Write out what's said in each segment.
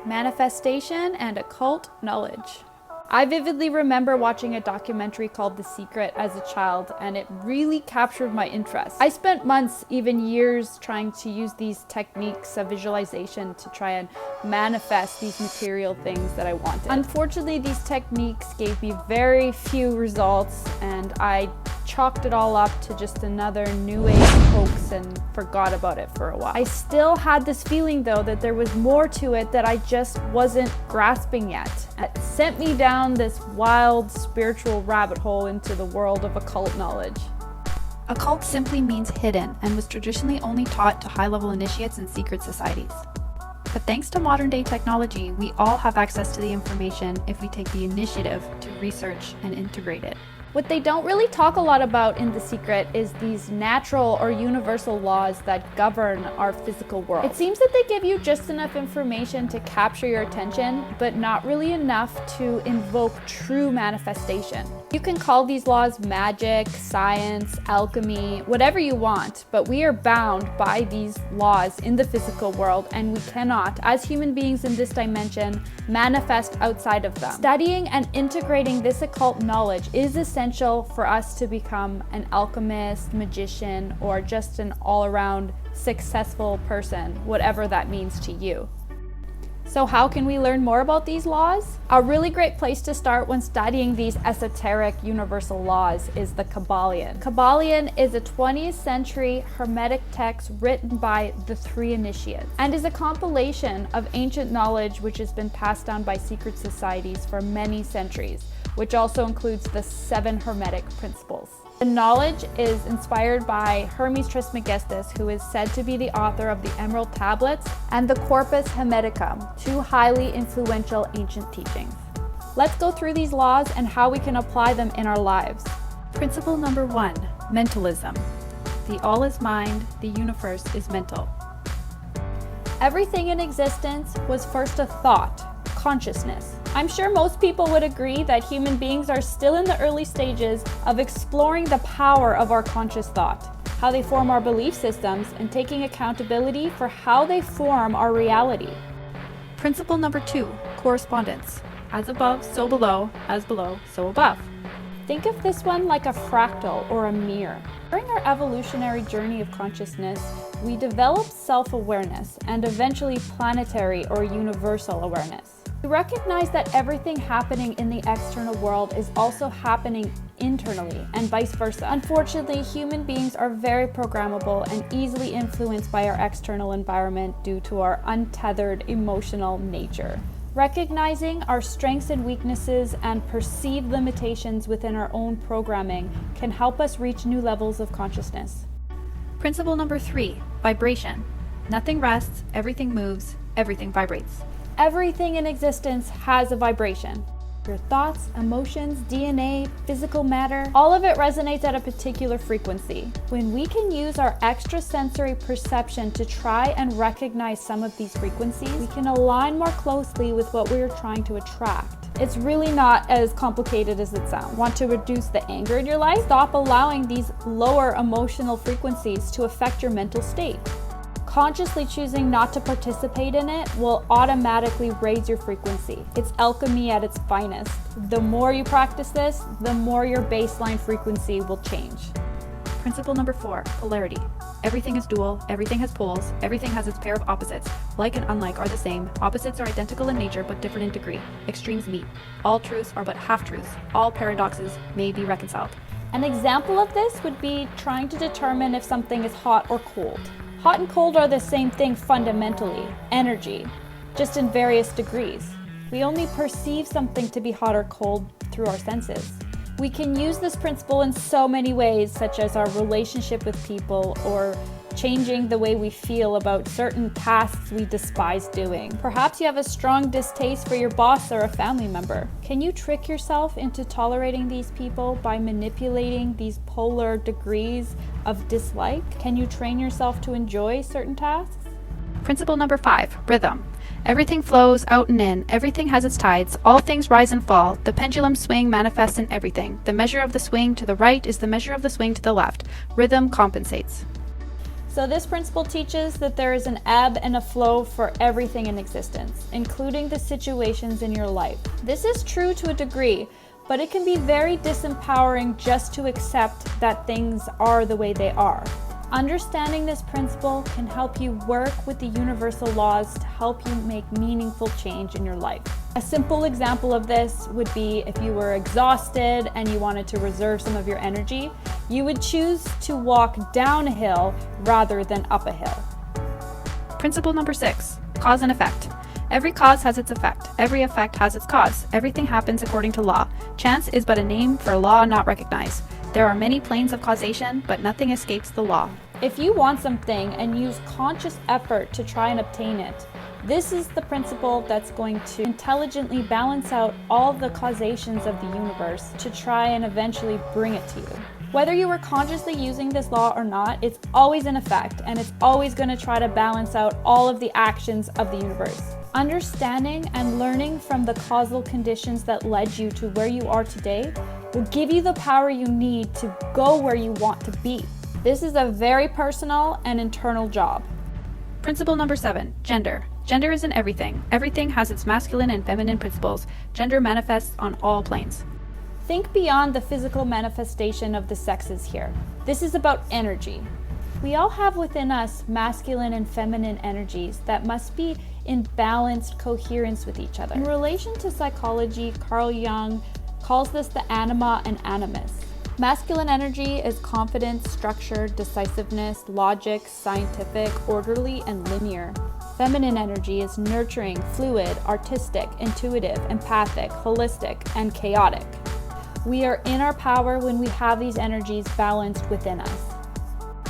manifestation, and occult knowledge. I vividly remember watching a documentary called The Secret as a child, and it really captured my interest. I spent months, even years, trying to use these techniques of visualization to try and manifest these material things that I wanted. Unfortunately, these techniques gave me very few results, and I chalked it all up to just another new age hoax and forgot about it for a while. I still had this feeling though that there was more to it that I just wasn't grasping yet. It sent me down this wild spiritual rabbit hole into the world of occult knowledge. Occult simply means hidden and was traditionally only taught to high-level initiates and secret societies. But thanks to modern-day technology, we all have access to the information if we take the initiative to research and integrate it. What they don't really talk a lot about in The Secret is these natural or universal laws that govern our physical world. It seems that they give you just enough information to capture your attention, but not really enough to invoke true manifestation. You can call these laws magic, science, alchemy, whatever you want, but we are bound by these laws in the physical world, and we cannot, as human beings in this dimension, manifest outside of them. Studying and integrating this occult knowledge is essential for us to become an alchemist, magician, or just an all-around successful person, whatever that means to you. So how can we learn more about these laws? A really great place to start when studying these esoteric universal laws is the Kybalion. Kybalion is a 20th century Hermetic text written by the three initiates and is a compilation of ancient knowledge which has been passed down by secret societies for many centuries, which also includes the 7 Hermetic principles. The knowledge is inspired by Hermes Trismegistus, who is said to be the author of the Emerald Tablets and the Corpus Hermeticum, 2 highly influential ancient teachings. Let's go through these laws and how we can apply them in our lives. Principle number 1, mentalism. The all is mind, the universe is mental. Everything in existence was first a thought, consciousness. I'm sure most people would agree that human beings are still in the early stages of exploring the power of our conscious thought, how they form our belief systems, and taking accountability for how they form our reality. Principle number 2, correspondence. As above, so below, as below, so above. Think of this one like a fractal or a mirror. During our evolutionary journey of consciousness, we develop self-awareness and eventually planetary or universal awareness. We recognize that everything happening in the external world is also happening internally and vice versa. Unfortunately, human beings are very programmable and easily influenced by our external environment due to our untethered emotional nature. Recognizing our strengths and weaknesses and perceived limitations within our own programming can help us reach new levels of consciousness. Principle number 3, vibration. Nothing rests, everything moves, everything vibrates. Everything in existence has a vibration. Your thoughts, emotions, DNA, physical matter, all of it resonates at a particular frequency. When we can use our extrasensory perception to try and recognize some of these frequencies, we can align more closely with what we are trying to attract. It's really not as complicated as it sounds. Want to reduce the anger in your life? Stop allowing these lower emotional frequencies to affect your mental state. Consciously choosing not to participate in it will automatically raise your frequency. It's alchemy at its finest. The more you practice this, the more your baseline frequency will change. Principle number 4, polarity. Everything is dual, everything has poles, everything has its pair of opposites. Like and unlike are the same. Opposites are identical in nature but different in degree. Extremes meet. All truths are but half-truths. All paradoxes may be reconciled. An example of this would be trying to determine if something is hot or cold. Hot and cold are the same thing fundamentally, energy, just in various degrees. We only perceive something to be hot or cold through our senses. We can use this principle in so many ways, such as our relationship with people or changing the way we feel about certain tasks we despise doing. Perhaps you have a strong distaste for your boss or a family member. Can you trick yourself into tolerating these people by manipulating these polar degrees of dislike? Can you train yourself to enjoy certain tasks? Principle number 5, rhythm. Everything flows out and in, everything has its tides, all things rise and fall, the pendulum swing manifests in everything. The measure of the swing to the right is the measure of the swing to the left. Rhythm compensates. So this principle teaches that there is an ebb and a flow for everything in existence, including the situations in your life. This is true to a degree, but it can be very disempowering just to accept that things are the way they are. Understanding this principle can help you work with the universal laws to help you make meaningful change in your life. A simple example of this would be if you were exhausted and you wanted to reserve some of your energy, you would choose to walk down a hill rather than up a hill. Principle number 6, cause and effect. Every cause has its effect. Every effect has its cause. Everything happens according to law. Chance is but a name for a law not recognized. There are many planes of causation, but nothing escapes the law. If you want something and use conscious effort to try and obtain it, this is the principle that's going to intelligently balance out all the causations of the universe to try and eventually bring it to you. Whether you were consciously using this law or not, it's always in effect, and it's always going to try to balance out all of the actions of the universe. Understanding and learning from the causal conditions that led you to where you are today will give you the power you need to go where you want to be. This is a very personal and internal job. Principle number 7, gender. Gender is in everything. Everything has its masculine and feminine principles. Gender manifests on all planes. Think beyond the physical manifestation of the sexes here. This is about energy. We all have within us masculine and feminine energies that must be in balanced coherence with each other. In relation to psychology, Carl Jung calls this the anima and animus. Masculine energy is confidence, structure, decisiveness, logic, scientific, orderly, and linear. Feminine energy is nurturing, fluid, artistic, intuitive, empathic, holistic, and chaotic. We are in our power when we have these energies balanced within us.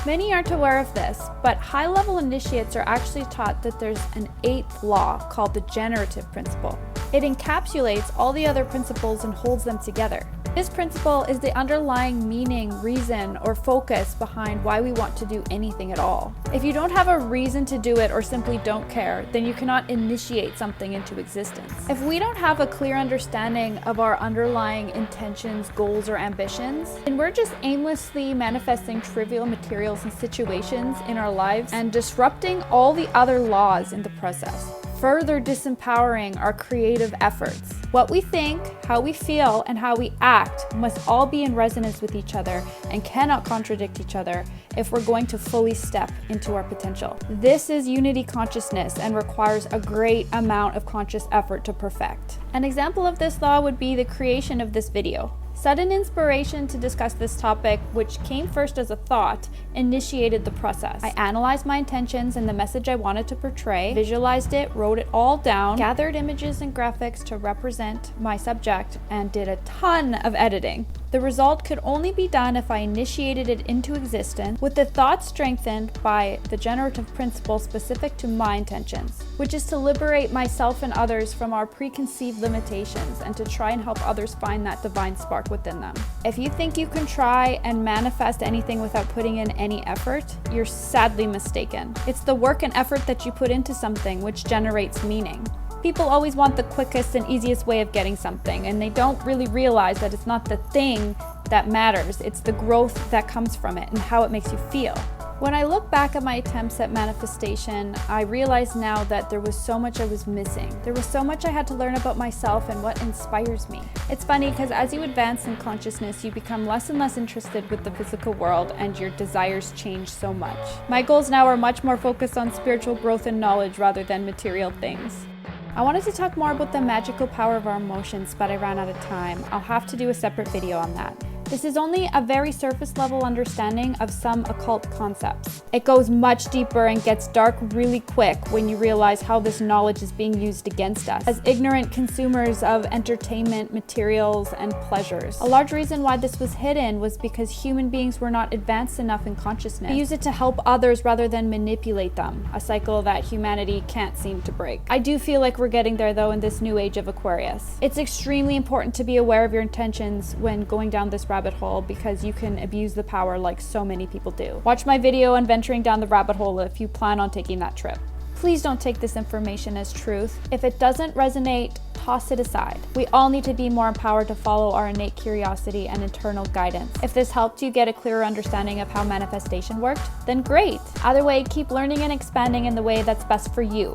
Many aren't aware of this, but high-level initiates are actually taught that there's an 8th law called the generative principle. It encapsulates all the other principles and holds them together. This principle is the underlying meaning, reason, or focus behind why we want to do anything at all. If you don't have a reason to do it or simply don't care, then you cannot initiate something into existence. If we don't have a clear understanding of our underlying intentions, goals, or ambitions, then we're just aimlessly manifesting trivial materials and situations in our lives and disrupting all the other laws in the process, further disempowering our creative efforts. What we think, how we feel, and how we act must all be in resonance with each other and cannot contradict each other if we're going to fully step into our potential. This is unity consciousness and requires a great amount of conscious effort to perfect. An example of this law would be the creation of this video. Sudden inspiration to discuss this topic, which came first as a thought, initiated the process. I analyzed my intentions and the message I wanted to portray, visualized it, wrote it all down, gathered images and graphics to represent my subject, and did a ton of editing. The result could only be done if I initiated it into existence with the thought strengthened by the generative principle specific to my intentions, which is to liberate myself and others from our preconceived limitations and to try and help others find that divine spark within them. If you think you can try and manifest anything without putting in any effort, you're sadly mistaken. It's the work and effort that you put into something which generates meaning. People always want the quickest and easiest way of getting something, and they don't really realize that it's not the thing that matters, it's the growth that comes from it and how it makes you feel. When I look back at my attempts at manifestation, I realize now that there was so much I was missing. There was so much I had to learn about myself and what inspires me. It's funny because as you advance in consciousness, you become less and less interested with the physical world and your desires change so much. My goals now are much more focused on spiritual growth and knowledge rather than material things. I wanted to talk more about the magical power of our emotions, but I ran out of time. I'll have to do a separate video on that. This is only a very surface level understanding of some occult concepts. It goes much deeper and gets dark really quick when you realize how this knowledge is being used against us as ignorant consumers of entertainment, materials, and pleasures. A large reason why this was hidden was because human beings were not advanced enough in consciousness. They use it to help others rather than manipulate them, a cycle that humanity can't seem to break. I do feel like we're getting there though in this new age of Aquarius. It's extremely important to be aware of your intentions when going down this rabbit hole because you can abuse the power like so many people do. Watch my video on venturing down the rabbit hole if you plan on taking that trip. Please don't take this information as truth. If it doesn't resonate, toss it aside. We all need to be more empowered to follow our innate curiosity and internal guidance. If this helped you get a clearer understanding of how manifestation worked, then great. Either way, keep learning and expanding in the way that's best for you.